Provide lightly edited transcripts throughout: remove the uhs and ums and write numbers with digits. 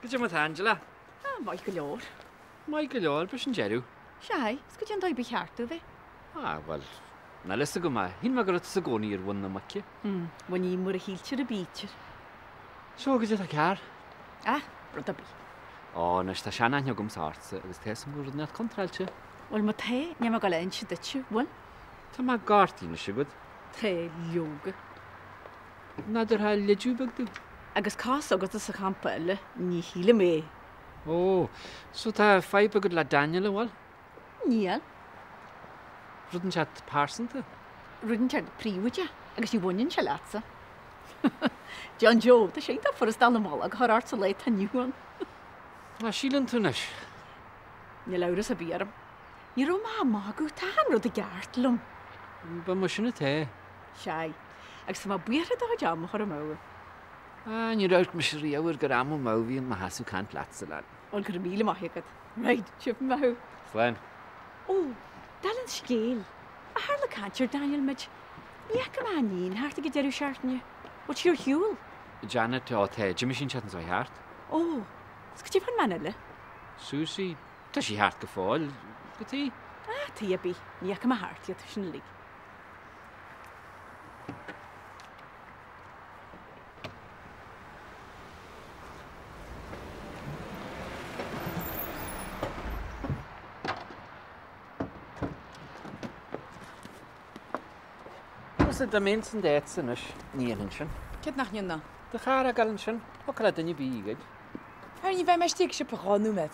Good job with Angela. Michael Lord. Michael Lord, bys yn jerw. Siai, sgwyd i'n doi bych hartu fe? Wel, na lys y gwma. Hyn mae gyda sygoni i'r wyn am yci. Wan i'n mwr y hiltir y bîtir. So, gyda ta car? Brod a bi. Nes ta sian anio gwms art, ys te sy'n gwrdd nad contral ti. Wel, ma te, ni am gael ein sydd ydych, wan? Ta ma garti na sigwyd. Te, lioga. Na dyr ha ledju bygdu. Agus cas o gyda sy'n campel, ni hil y me. So ta ffai bygyd la Daniel yn wal? Niel. Rydyn chat parson ta? Rydyn chat priwyd ja, agus i wynyn siya latsa. John Joe, da sia'n da ffwrdd dal am ol, ag har art sy'n leid tan iwan. Silen tunnys. Ni lawr ys y biarm. Ni ro ma gw tan rod y gartlwm. Ba mwysyn y te. Siai, ag sy'n ma bwyr ydw jam o'r ymwyr. Ni rawt mysir i awyr gyda aml mawfi yn mahasw cant lat sy'n lan. Ol gyda mil y mahigad. Right, siwp maw. Slen. Dal yn sgil. A har la cancer Daniel Midge. Ni ac yma ni'n hart i gyda'r siartni. What's your hwl? Janet o te, Jimmy sy'n chat yn soi hart. Sgyd i fan manile? Susie, ta si hart gyffol. Gyti? Ti a bi. Ni ac yma hart i at sy'n lig. Os ydy mynd sy'n det sy'n ys, ni yn sy'n. Cyd nach ni'n na? Dy char ag alyn sy'n, o cael dyn ni bigyd. Ni fe mes stig sy'n pachon nhw med.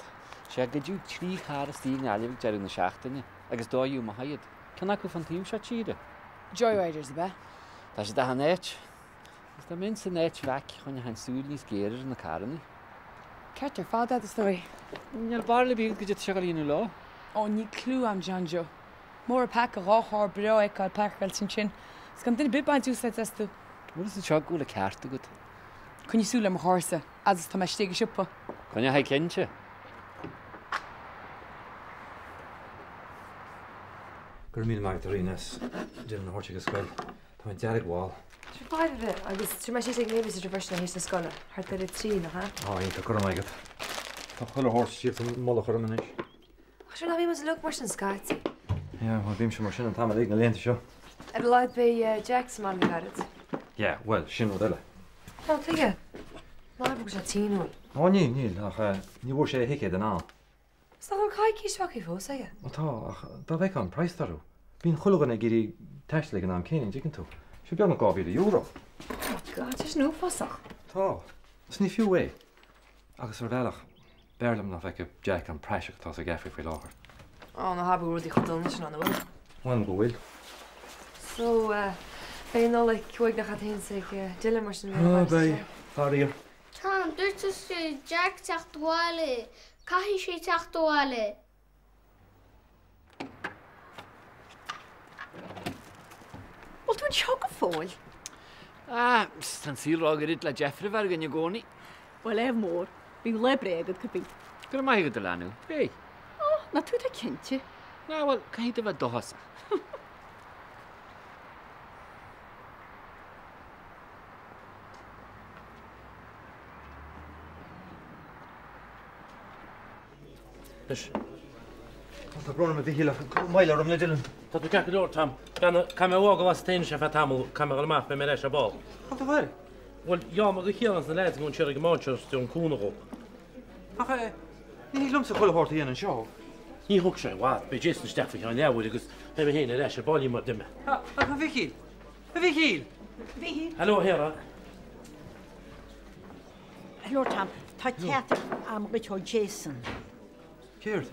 Sia gydw tri char y stig na alif ger yn y siacht yna, agos do yw mahayad. Can ac wrth tîm siat chida? Joyriders y be? Da si da han eich. Os da mynd sy'n eich fac, chwn i han sŵl nis gerir yn y car yna. Carter, fawd ad ysdoi. Ni'n barle bigyd gydw siag alun y lo. Ni clw am John Joe. Môr a pac a rochor bro e cael pac fel sy'n chyn. Sgan dyn byd bain tŵs et estu. Wel ys y siag gwyl y cart o gyd. Cwn i sŵl am horsa, as ys ta mes stig y siwpa. Cwn i hai cyncha. Gwr mi Magdalenas, dyn nhw'n hortig ysgol. Ta mae'n diarig wal. Ti'n ffair fe, agos ti'n meddwl sy'n nefys y drafyrsyn hys na sgola. Har dyr y tri na, ha? Ein ta gwr am agad. Ta chwyl o hors sydd yn molach ar y mynydd. Ach, sy'n fi mas y lwg mor sy'n sgat. Wel, bim sy'n mor sy'n yn tam a leig na leint sio. Laid be Jackson man garad. Wel, sy'n o dyle. Tiga. Laid bwg sy'n tîn hwyl. Ni, ach, ni wr sé hiced yn al. Stach o'r cael cys fach i ffos, ega? Ach, da fe can price darw. Bi'n chwilwg yn ei giri teslig yn am cyn jigyn to. Sy'n bion o €2,000. God, jyst nhw ffosach. Ys ni ffiw we. Agus o'r felach, berlam na fec y Jack am presiach tas o geffi fwy lachar. Na hab gwrdd i chwydol nes yna, wyl. Wan go wyl. So, be'n ôl eich cwig na chad hyn sy'n dilyn mor sy'n Fari. Tom, dwyt sy'n Jack tach dwale. Cahi si tach dwale. Wel, dwi'n siog o ffôl. Stan sy'n rog yr idla Jeffrey fer gan i goni. Wel, môr. Fi'n le bregad cybi. Gyda mai gyda lanw. Hei. Na dwi'n da cynti. Na, wel, cael ei dyfa dohos. Ys. Ta bron am y ddihil ach, mael ar ymle Dylan. Ta dwi'n cael gwrdd, Tom. Cam e wog o fas tein siaf at aml cam e gael map be me'r eisiau bol. Ta fer? Wel, mae gwych hiel ans na led gw'n siarad gymochos diwn cwn o go. Ach, ni glwm sy'n chwilw hort i yn sio. Ni hwg siarad wad, be jes yn steffi chi'n lewyd agos be me hyn yr eisiau bol i mor dyma. Ach, fi chil. Fi chil. Helo, hera. Lord Tom, tá ceatar am go Jason. Cyrd.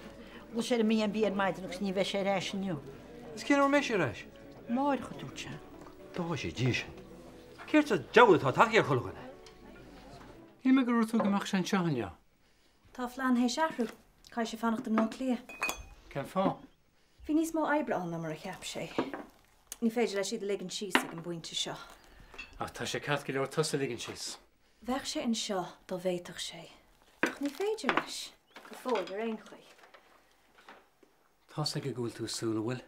Wel sé mi an bíad maid agus ní bheith sé réis aniu. Is cyn o'r mesio reis? Máir go dúte. Da sé díis. Cyrd sa jawyd tá tachi ar chwilw gynna. Hi me gwrdd o gymach sy'n sianio. Tá flan hei siarrw. Cai sé fannacht am nó clia. Cen ffo? Fi nís mó eibra an mar a cheap sé. Ní féidir leis iad legin síos ag an buinte seo. Ach, ta sé cat gyda'r tos y ligin sis. Bheith sé in seo do bhéiteach sé. Ach ní féidir leis. Go fóil ar ein chuoi. Tos ag y gwyl tú sŵl wyl.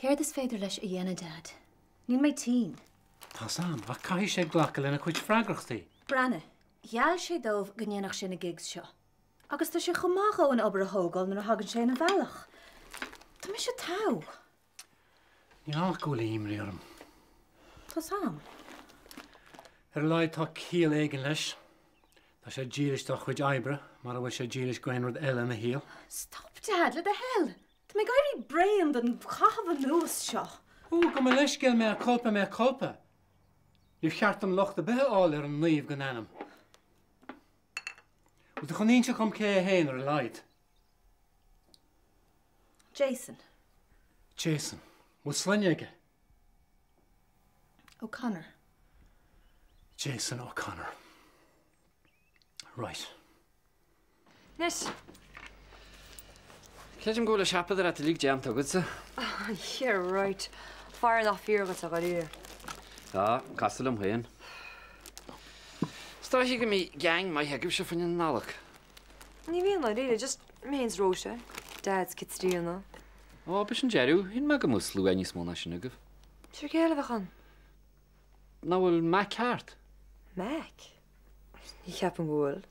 Céir is féidir leis a dhéana dad. Nín mé tí. Ta sam, a cael sé glacol yn y cwyd ffragrach ti. Branne. Gheall sé dómh go ndéanach sin na gigs seo. Agus tá sé chomach ón obair a thógáil nar a hagann sé na bhealach. Tá mé sé tá. Ní ach go imrí orm. Tá sam. Leid tá cíal éigen leis. Tá sé díris do chuid ebre, mar a bhfuil sé díris goinrod eile na híal. Stop, Dad, le the hell. Tá mé gaiirí brain den chahab an nuas seo. Ó, go me leis gil mé a culpa. Ní cheartam locht a bethe áil ar an naomh go anam. Ú tá chunín se chum cé héin ar a leid. Jason. Bhfuil slaineige. O'Connor. Jason O'Connor. Right. Nes. Ceidim go le siapa ar at líg deam tá gosa? Yeah, right. Fire nach fíorgat a garí. Tá, castal am hain. Stáisi go mí gang mai heagibh se fan nálach. Ní bhíon le réile, just méins róise. Dad's kit stíana. Ó, bis an jeú, hín me go mus lú aní smóna sin agah. Sir céile bhachan? Ná bhfuil Mac Hart. Mac? Ní cheap an gúil.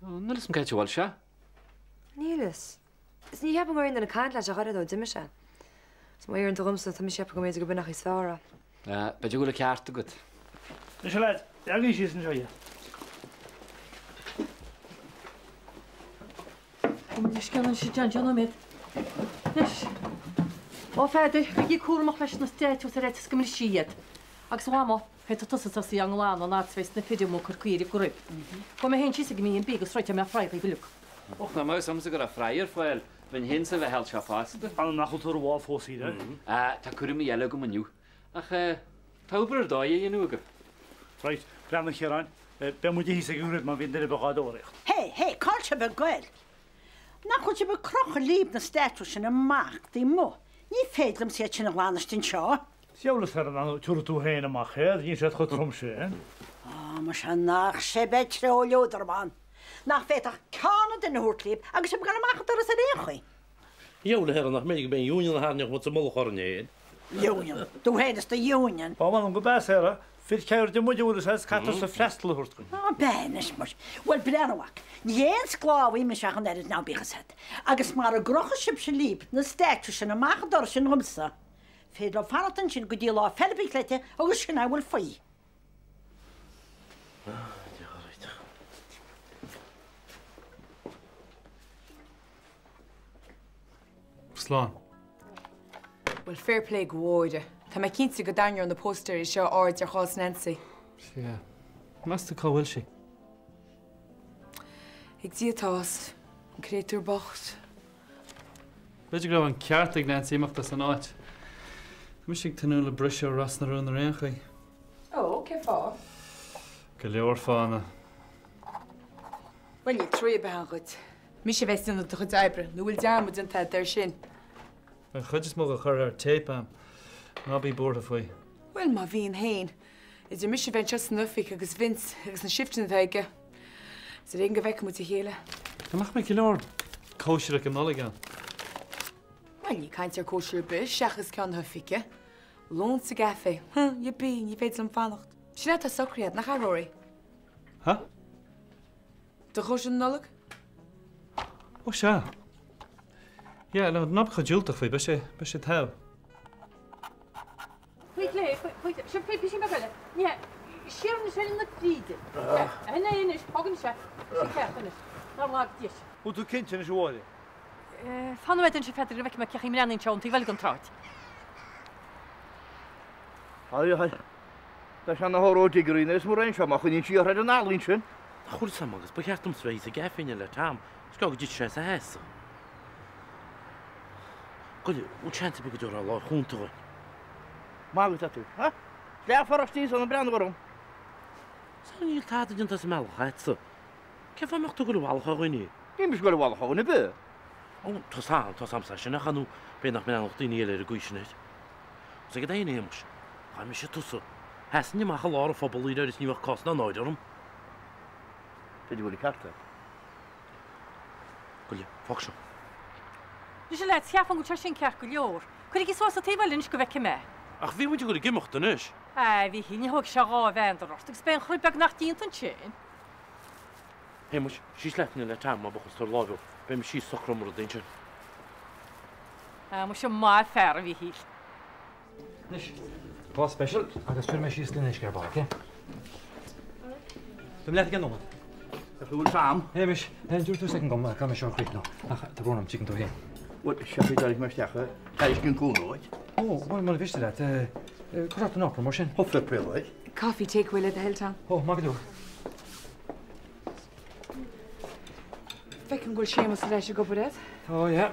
Nulas an caiite bháil se? Nílas. Is ní cheap an gúin na caint leis a garid ó diime se. Is má ar an dogumsa tá mi cheap go méid go bunach is fearra. Beidir go le ceart a gut. Nes leid, agé sí an seoide. Nes ceann sé John méid. Nes. Ó féidir go dí cuaach leis na stéitú a réitas go siad. Agus bháá héit tusa í an láán an átsfeis na fiidir mó chuíir go rib. Go mé hén si go míon bí agus ráite me freiid bhluch. Och na más samsa gur a freiir foiil bhain hin sa bheith held se fásta. An nachholtar bháil fósíide? Tá cuirim eile go maniu. Ach tábar dáid dhéanú agah. Right, breanna chéráin. Be mu hí a gúrid má bhíon duine beáidireacht. Hé, cáilte be goil. Nach chuil be crocha líb na stéitú sin amach dí mó. Ní féidlam sé sin na bhánastin seo. Siolalas ar an túra tú héin amach chéad, hín sé chu trom sé. Mar se nach sé beitre ó leodarmán. Nach féach ceanna den húirlíb agus sé gan amach ar a réchaí. Jóla her nach mé ben Union háneach mu mó chornéin. Union. Tú héidir de Union. Pá an go béara, fi ceir de muúlas he catar sa freistal hurtún. Benis mar. Well breanhaach. Níhéon sláhí me seachan er ná bíchashead. Agus mar a grocha sib se líb na stéitú sin amach dar sin humsa. Féidir fanatan sin go dtí lá felbí leite agus sin bhfuil faí. Slán. Well, fair play gohide. Tá mé cinnta go dainir an na póster is seo áid ar chás Nancy. Yeah. Masta cáhfuil si. Ag díotás, an créitúr bocht. Beidir go an ceartlaigh Nancy imachtas an áit. Mu sig tanú le brisio ras na rún na réchaí. Ó, ce fá? Go leor fána. Well, ní trí behangaid. Mi sé bheits na chud ebre, nó bhfuil dearmid an tad ar sin. An chud is mó a chur ar tape am. Ná bí bord a faoi. Well, má bhíon hain. Is mi sé bheith just nufic agus Vince agus na siftin bheige. Is réon go bheith mu a chéile. Amach me leor cóisiir go nolagan. Well, ní caint ar cóisiir bis, seachas cean thufice. Lón sa gafe. Je bí, ní féid an fannacht. Sinna tá socríad nach aróí. Ha? Do chós an nolag? Ó se. Ja, no nab gedúltach fao, be sé tá. Wait, sé fé sin beile. Ní siarna sé na tríide. Hena inis pagan se ceannis. Ná lá díis. Ú tú cinnte na bháile? Fanhaidn sé feidir bheith me ceach imreaning teán tí bhil an tráid. Tá se na hóródí goíine is mór ein seoach chunín tíí an nálín sin. Chúr sam agus ba cheartm svéis a gafinine le tam. Sá go dit sé a hesa. Goile úchanta be go dúr a lá chuúntaáin. Mágu tú, ha? Le fartí an brandharm. Sa níl tá dionanta sa mechaitsa. Ce fáach tú go bhálcha roiní? Nímas go bhálchaána be? Ó tá sam sa sinna chanú be nach me nach daine éile a gúisinaid. Sa go daine éimes. Cha me sé tusa. Hesanne mecha lá a fábalíidir is níomh cos na náidirm. Peidir bhfuil carta. Goile fá se. Ní sé leit cheafan go sin ceach go leor. Chuir í sása taobhhailinn go bheith me. Ach bhí muinte go gimocht an is. Bhí híine thug se rá bhein archt, gus ben chruibeag nach dtíon an sin. Héimeis sí leithna le tam buchas tar lábh, be me sí socromar a dainte. Mu se má fer a bhí hí. Tá special agus tu me sí línis gur bá, ché? Dum le gan nó. Bhúil sam? Héimeis, dúir tú second gom gan me seo chríic nó. Tá brónam chicken tú hé. Wat sefi darig meistecha, Táis gin cúnóid? Ó, bhil mar viste dat. Correct an opera mar sin. Hofle privilege. Coffee takeaway le Hilltown. Ó, má go. Fecin ghfuil sémas leis go bud. Tá, ja.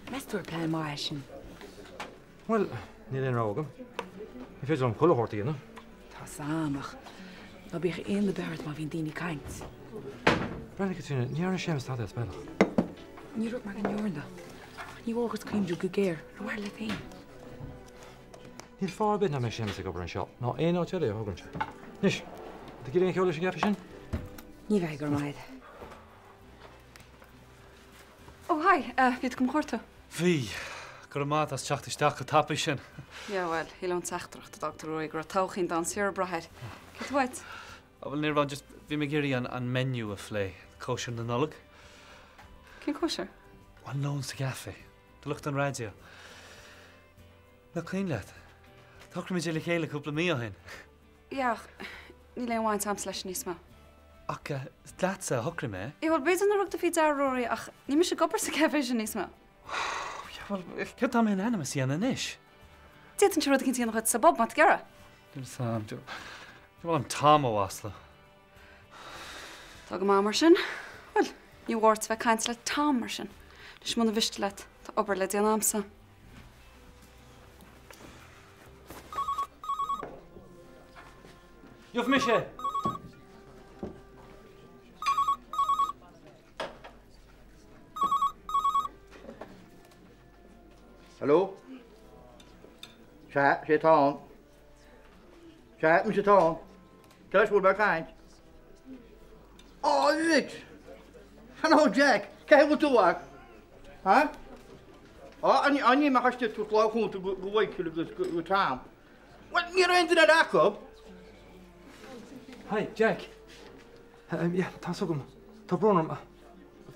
Meúir plan mar sin. Well, ní le rágam. I féidir an chohortaí na. Tá samach. Tá bích aon le beart má bhín daoine caiint. Brenna túna, níar sémas tá bailach. Ní ruút mar an neorna. Ní bhgus cuimú go géir, roiir le féin. Níl fábid na me sémas go an seo. Ná éon áte é thugann se. Nis, Tá gur ceola sin gafa sin? Ní bheith gur maid. Ó hai, bhíad gom chóirta. Bhí, gur má as teachtasteach go tappa sin. Ja bhfuil, hílan teachtracht a Dr. Roy gur tauchín dan siar brathir. Cytwaid? A bhfuil níor just bhí me géirí an menu a phlé, cóisiir na nolag. Cyn cwysio? An lón sa gafé, de lucht an radio. Na clean leat. Tácra me déile chéile cúpla mí a hen. Ja, ní le bhaint am leis níos má. Ach, leat sa thucra me? I bhfuil beidir na rugta fí Rory ach ní me se gopur sa café sin níos má. Wel, cyd am hyn enam ys i anna nish. Diet yn siarad cyn ti yn sa bob mat gara? Dwi'n sam, dwi'n am tam o wasla. Tag y mamar sin? Wel, ni wart fe caint le tamar sin. Nes mwyn y fysg let, ta ober le dian amsa. Juf misje! Hallo? Sé tá. Sé mu sé tá. Teis bhfuil bar caiint. Á lit! Hello Jack, ce bhfu tú ag? Ha? Aní me chaiste tú láúnta go bhhaiciú go tám. Well, ní réidir a Jacob? Hi, Jack. Yeah, tá sogum. Tá brónam.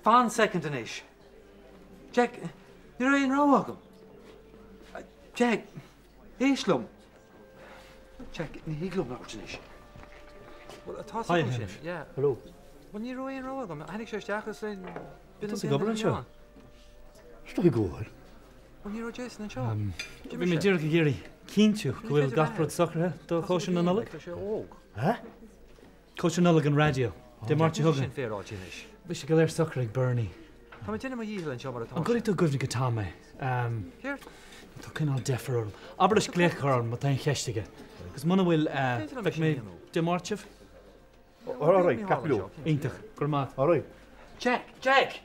Fan second in ish. Jack, ní réon ráhagam. Jack, éislum. Jack, ní híglum nach sin ish. Well, tá sogum sin. Yeah. Hello. Well, ní réon ráhagam. Hanig sé steachas lein. Tá go bran seo. Sto i gŵr? Well, ní ró Jason an seo. Bhí me dúr go géirí cíntiú go bhfuil gafrod socra do cóisiir na nolag. Ha? Cóisiir nolag an radio. De martí thugan. Sin fér áitín ish. Bhí sé go léir socra ag Bernie. Tá me dénne má híhil an seo mar atá. An gorí tú gofni go táme. Here. Tá cinál deferúil. Aber is gléchárm má tain cheistige. Gus mana bhfuil feic mé de martíh? Áráid, capilú. Ítach, gur mát. Áráid. Jack, Jack!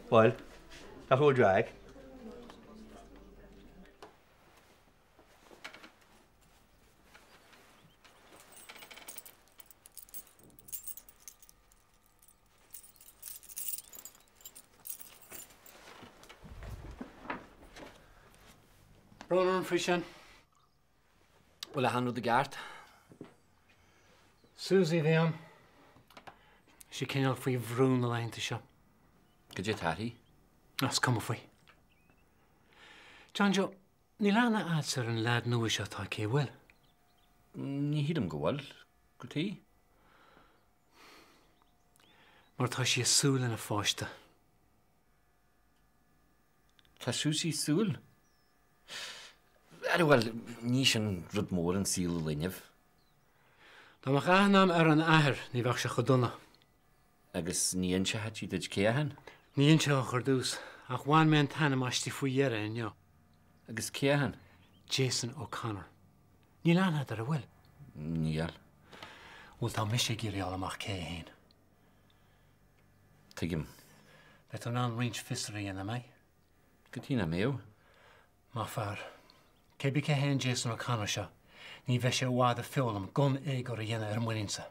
Well, tá bhfuil Jack. Brónar an frí sin? Well, a hanú de gart. Susie bhí am. Si cinál faoi bhrún na leinta seo. Go dé tarí? As cum faoi. John Joe, ní lena áitsar an lad nua seo tá cé bhfuil? Ní hídam go bhfuil. Go tí? Mar tá si súil na fáiste. Tá Susie súil? Well, ní sin rud mór an síl linneamh. Tá mar chaanam ar an ahar ní bheh se chodonna. Agus níon se hatí did céhan? Níon seo chuir dús, ach bháin me an tanna maistí faoi dhearra inneo. Agus céhan? Jason O'Connor. Ní lena ar a bhfuil? Níl. Bhfuil tá mis sé géirí amach cé héin. Tuigim. Le an an range fishery in mé? Go tí na méo? Má fear. Cé bí cé héin Jason O'Connor seo, ní bheith sé bhád a fiollam gun é go a dhéana ar muinsa.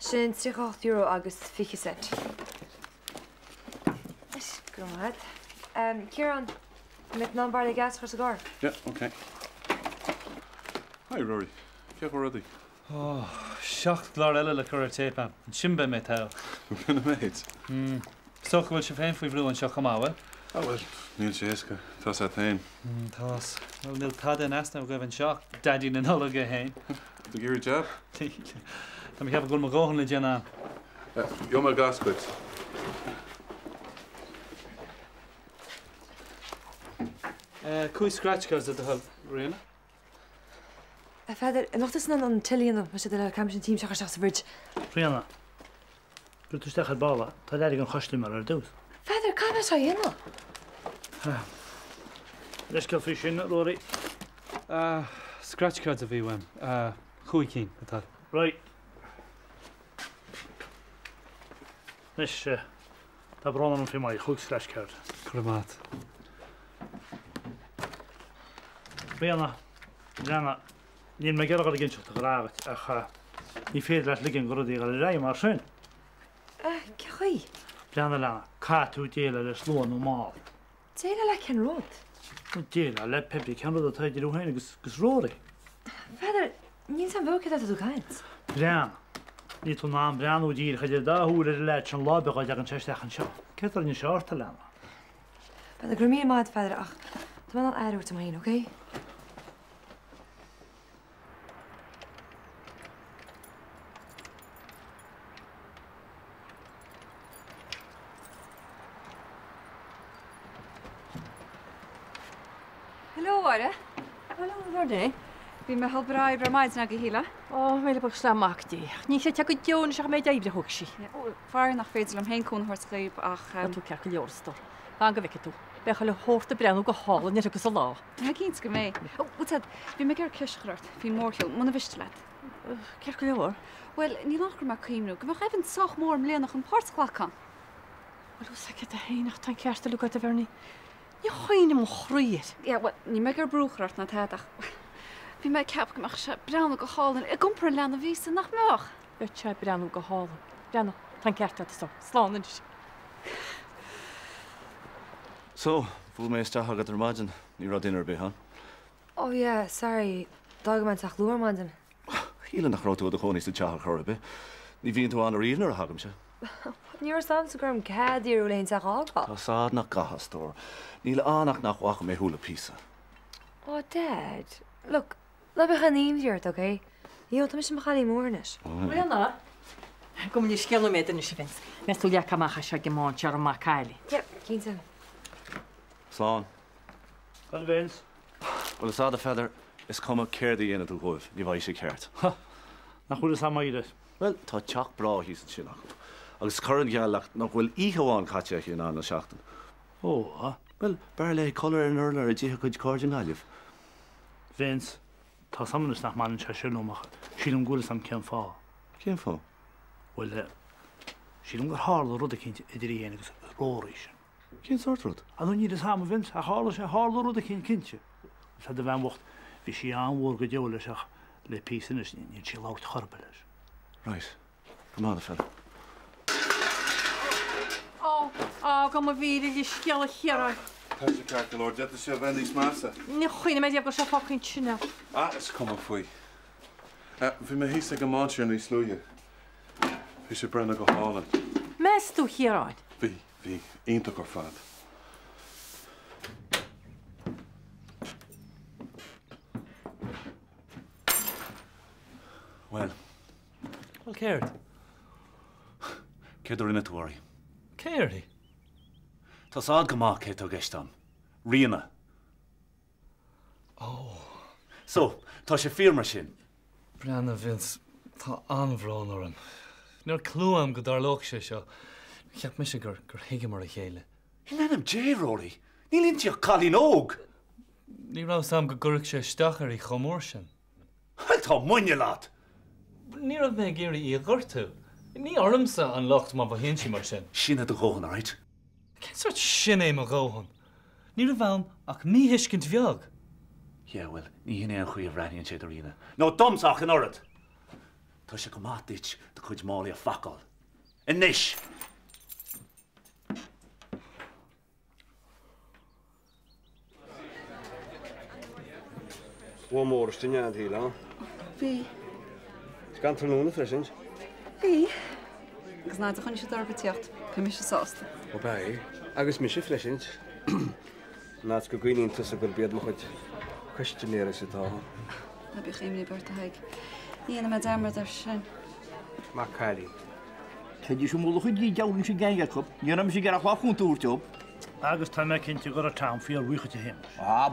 Sin €3 agus fiche cent. Is good. Kieran, met non barley gas for cigar. Yeah, okay. Hi, Rory. Ceap already. Oh, seacht glár eile le chur tape an simbe mé tá. Bhfuil méid. Soch bhfuil se féin faoi bhrú an seo chamáha? Well, níl sé éasca. Tá sé tain. Tás. Well, níl tad an asna go bhain seach daddy na nulaga hain. Do you hear job? Tá mi heb go mar gohan le déna. Jo mar gascuid. Cúi scratch cards a hul, Rihanna? Feidir, nachtas na an tilíanam me le campsin tím seachar seach sa bridge. Rihanna, go tú stechad bála, tá leidir an choslí mar ar dús. Feidir, cá me seo dhéanam? Leis go fi sin, Rory? Scratch cards a bhí weim. Chúi cín, atá. Right. Leis, tá brán an fi mai, chúg scratch card. Crumat. Rihanna, Rihanna, níl me gearagad a ginseach a grágat ach ní féad leis ligin go rudaí gal raim mar sin. Cechaí? Rihanna lena, catú déile leis lóan ó máil. Déile le cen ród? Déile le pepi cen rud a taidir ó haine gus Rory. Feidir, níl san bhócad a tú gaint. Rihanna, ní tú ná Rihanna ó dír chaidir dáthúr ar leit an lábeáid ag an teisteach an seo. Cetar ní seárta lena. Feidir, gur mí maid feidir ach, tá man an airút am hain, oké? Hello, Áire. Hello, Rodney. Bhí me helbrá bre maid na go híle? Ó, méle bag sláachtaí. Ní sé te go deún seach méid éibre thug si. Far nach féidir am hen cún thuirclíb ach tú ceach go leorstal. Bá go bhice tú. Becha le hóta breanú go hálan ar agus a lá. Na cíns go mé. Útad, bhí me gur cisgrat, hí mórchiil, muna bhiste leat. Ceach go leor? Well, ní nachgur mar cíimnú, go bh efinn soch mór am léanach an pártclacha. Well, ús ce a héanaach tan cearsta lu go a bherní. Ní chuoine mo chríir. Ja, well, ní me gur brúchart na teach. Bhí me ceap goach se breanú go hálan i gompra lena vísa nach meach. Bheit se breanú go hálan. Breanú, tan cearta so, sláán is. So, bhfuil mé isteach agad ar maidin, ní rá dinar be, ha? Oh, yeah, sorry. Dag man teach luar maidin. Híle nach rá tú a chóní sa teach chora be. Ní bhíon tú an ar íon ar a hagam se. Níor sam sa gurm cadíú leon sa gága. Tá sád nach gahastór. Níle annach nach wacha mé húla písa. Oh, Dad. Look, le be gaan níimdíirt, oké? Jo, tá mis me chalí mórnis. Rihanna, go ní kilometr is vins. Mes tú leach amach se gemáin ar má caiili. Yep, 15. Slán. Gan Vince. Well, is áda feidir is cuma céirdaí dhéana tú goibh, ní bhaid sé ceirt. Nach chuúla samáide. Well, tá teach brá hí sin nach. Agus churann gealacht nach bhfuil íháin caite in an na seachtain. Ó, well, bear le collar an urlar a ddíthe chuid cordin ailih. Vince, tá samnas nach man se sinúach. Sílam gúla sam cén fá. Cén fá? Well, sílam gur hála rud a cinint idir dhéana agus róéis sin. Cén sort rud? Anú ní is ham Vince, a hála sé hála rud a cin cinse. Sa de bhein wacht, bhí sí anhór go deola seach le písanas ní sí lácht chorba leis. Right. Come on, fella. Go má bhíidir í sceala cheara. Tá sé ceart Lord, de sé bhendís massa. Ní chuoine méid go se fácinn sinna. Is cuma faoi. Bhí me hísa go máir níos slúide. Bhí sé brenna go hálan. Mes tú chearáid? Bhí, ionta gur fad. Well, Céird? Céidir rinne túirí. Céirdi? Tá sád go má cé tú geistam. Rihanna. So, tá sé firmar sin. Brianna Vince, tá anbhrán ar an. Níor clúam go darlóch sé seo. Cheap me sé gur hiige mar a chéile. Hí lenam dé, Rory. Ní lintíoch chalín óg. Ní rá sam go gurigh sé stachar í chomór sin. Well, tá muine lát. Ní rah mé géirí í ghirtú. Ní ormsa an locht má bhhéon si mar sin. Sinna do ghóhan, right? Cén sort sin é mar ghóhan? Ní ra bhaim ach mí hiiscint bheag. Yeah, well, ní hinné an chuí a bhreithíonn sé do riine. No domsach an orad. Tá sé go mátit do chuid mála a facail. Inis! Bhá mór is duine an híle. Bhí. Gan trúna freisin? Bhí. Agus náid a chun sé darba tíocht, pe mis sásta. Ó bé, agus mis sé freisin. Ná go gcuoín tusa gur bead mo chuid cuistinéir sa tá. Na bí chéimní berta haig. Íana me damar ar sin. Má cailí. Teidir sem múla chuid í deann sé gaiige cup, Níanam sé gar a chhlaún túirteop. Agus tá me cinnte gur a tam fiar bhuicha him.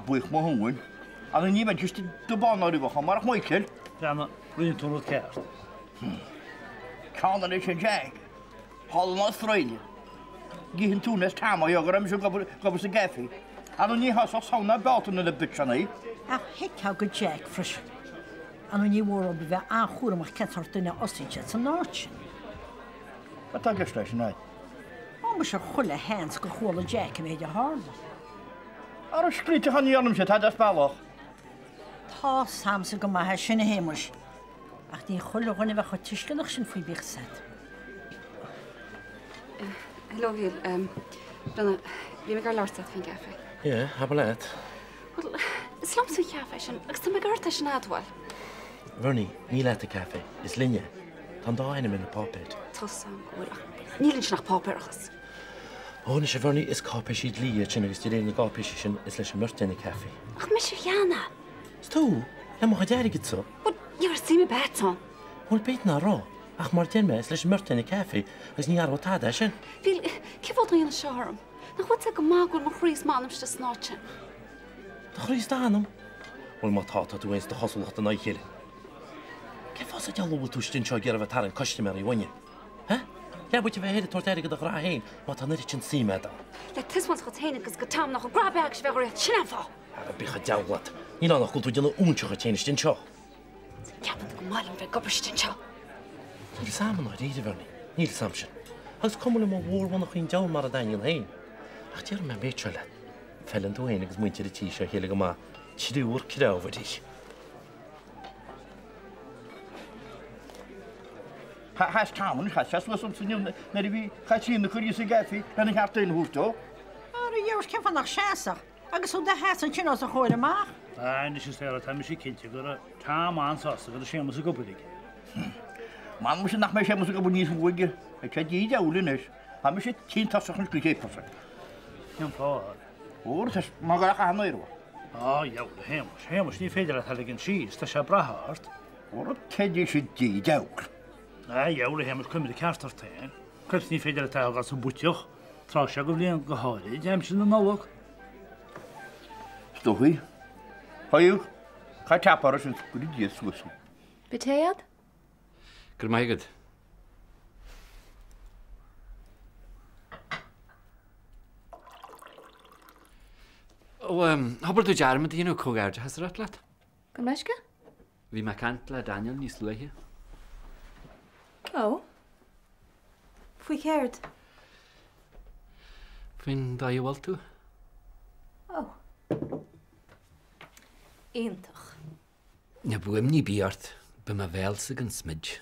Buich má húin. A ní ben just do banáí bcha marach maiil. Deanna rion túú ceart. Cána é sé Jack. Hall an Australia. Gíhinn túnas tam agur am se go sa gafi. A ní has sauna betan na bitna. Ach heittá go Jack fris. An ní mór be bheith anchúramach cetar duine osíte san náin. Ba tá gus leis ná. Á se chuile hens go chola Jack a méidir hála. Ar a scríte chaní anm se tá bailach. Tá samsa go maithe sinna héimeis. Ach ní chola gona bheith chu tuiscinach sin faoi bích set. Hello, Hil. Brana, bhí me gar láirta fin gafe. Ie, hab leid. Wel, is lam sa gafe sin, agus tá me garta sin adwal. Vernie, ní leid a café, is linne. Tá dá einam in a pápéid. Tá sam gúrach. Nílinn sin nach pápéirachas. Óna sé Vernie is cápé siad lí sin agus tí réna gápé sin is leis myrta in a café. Ach, me sé Jana. Stú, le má deirigid so. Wel, you were see me beton. Wel, beit na rá. Ach mar den me is leis myrta in a café, agus ní arwa táda sin. Fil, cefod yn siarm? Na chwyd ag magwr mo chrys manam sydd snotchen. Da chrys da anam? Wel, ma táta dwi eins da chosulach da nai chile. Cefos a dialw tu styn sio gerfa taran costimer i wynnu? Ha? Le bwyt i fe hedi tord erig ydych rha hein, ma ta nid yn si meda. Le tismans chod hein agos gytam nach o grabe ag sfeg o'r chyn afo. Aga bych a diawlad. Ni na nach gwltu dyn nhw unsioch a tyn styn sio. Gabod go malin fe gobr styn sio. Níl saman oed eidi ferni, níl samsin. Agus cwmwl yma wôr wan o'ch chi'n diawl mar a Daniel hein. Ach diar mewn beitio le. Felen dwi ein agos mwyntir y tisio helig yma. Chdiwr cydaw fod eich. Has Cameron, has something new. Maybe has in the curious gaffy, and I have to in Hurto. Ar y yw'r cefn o'ch siasach, agos o da has yn chyn os o'ch oed yma. Nes is there a tam is cinnte gur a tam ansás a gur a sémas a gobudig. Man muss nach mei sémas a gobunig wige. A chadi jaulines. Ha mis tin tasach yn grípa. Jan fád. O'r tas magar a hanoirwa. Jaul, hemas ní féidir a heligin sís, tá sé brahart. O'r tedi sé di jaul. Jaul hemas cymryd y cartar tein. Cryps ní féidir a tael gas o bwtioch. Tra sé go blian go hári, jem sin yn nolwg. Stohi. Ha'iw, cha tapar sy'n gwrdd i eswysw. Betead? Gyrmaigad. O, hobl dwi jarm ydy nhw cwgair has yr atlat. Gymysga? Fi mae cant le Daniel nis lwy hi. O? Fwy cerd? Fi'n da i weld tu. O. Eintach. Ja, bwym ni biart, by mae fel sy'n gan smidge.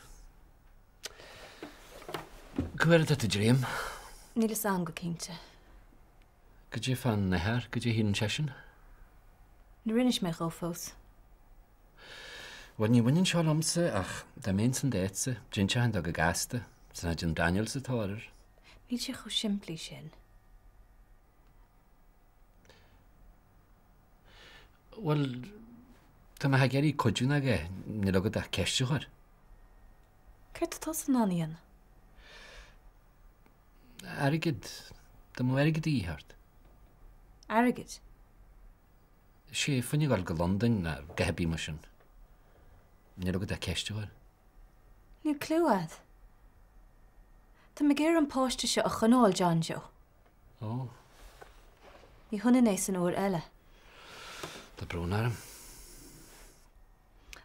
Gwyrdd at y dream. Níl is an go cínte. Gyd i fan neher, gyd i hyn session. Na rinneis me gofos. Wan ni wynyn siol amse, ach, da mein sy'n deitse, jyn sian dag y gasta, sy'n adjyn Daniel sy'n torer. Níl sé cho simpli sin. Wel, da mae hageri codjwn ag e, nid ogod a'ch cesio chwer. Cert tos yn anian? Arigid, da mw arigid i hart. Arigid? Si ffyn i gael London na gehebi mysyn. Nid ogod a'ch cesio chwer. Níl clywad. Da me gyr yn post sio a chynol John Joe. O. Ní hwnna neis yn o'r ele. Da brwn arm.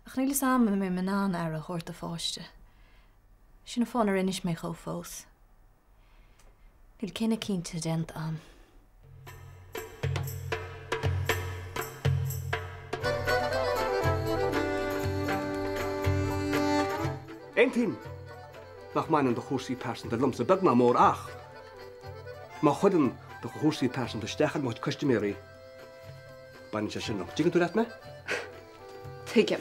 Ach níl is am me man an ar a chort a fáiste. Sin a fáin ar inis mé cho fós. Níl cinna cínta dent am. Ein tin. Nach meinen de chwrsi person de lumsa bag na mór ach. Ma chudden de chwrsi person de stechan mod customary. Bain se sinno. Jigan tú dat me? Tuigim.